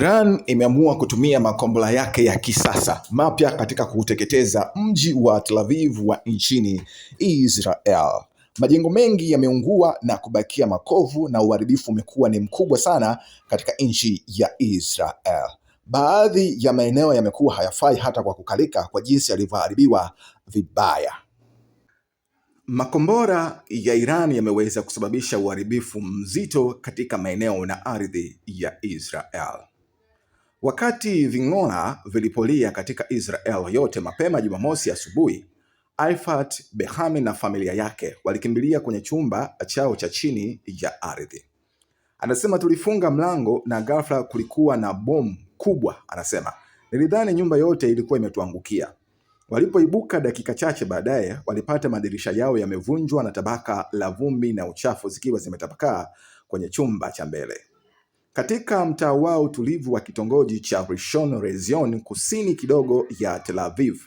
Iran imeamua kutumia makombora yake ya kisasa mapya katika kuuteketeza mji wa Tel Aviv wa nchini Israel. Majengo mengi yameungua na kubakia makovu na uharibifu umekuwa ni mkubwa sana katika nchi ya Israel. Baadhi ya maeneo yamekuwa hayafai hata kwa kukalika kwa jinsi yalivyoharibiwa vibaya. Makombora ya Iran yameweza kusababisha uharibifu mzito katika maeneo na ardhi ya Israel. Wakati ving'ora vilipolia katika Israel yote mapema Jumamosi asubuhi, Ifat Behami na familia yake walikimbilia kwenye chumba chao cha chini ya ardhi. Anasema, tulifunga mlango na ghafla kulikuwa na bomu kubwa. Anasema, nilidhani nyumba yote ilikuwa imetuangukia. Walipoibuka dakika chache baadaye, walipata madirisha yao yamevunjwa na tabaka la vumbi na uchafu zikiwa zimetapakaa kwenye chumba cha mbele. Katika mtaa wao tulivu wa kitongoji cha Rishon LeZion kusini kidogo ya Tel Aviv,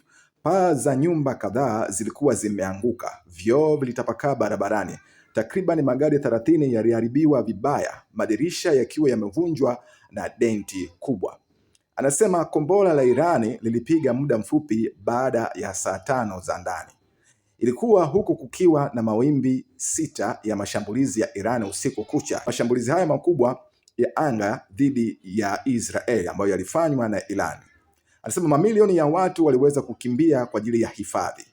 paa za nyumba kadhaa zilikuwa zimeanguka, vioo vilitapakaa barabarani. Takriban magari 30 yaliharibiwa vibaya, madirisha yakiwa yamevunjwa na denti kubwa. Anasema kombora la Irani lilipiga muda mfupi baada ya saa 5 za ndani. Ilikuwa huku kukiwa na mawimbi 6 ya mashambulizi ya Irani usiku kucha. Mashambulizi haya makubwa ya anga dhidi ya Israeli ambayo yalifanywa na Iran. Anasema mamilioni ya watu waliweza kukimbia kwa ajili ya hifadhi.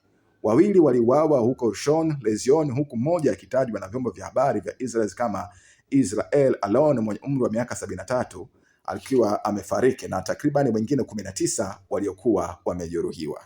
2 waliuawa huko Rishon LeZion, huku mmoja akitajwa na vyombo vya habari vya Israel kama Israel Alon mwenye umri wa miaka 73 akiwa amefariki na takriban wengine 19 waliokuwa wamejeruhiwa.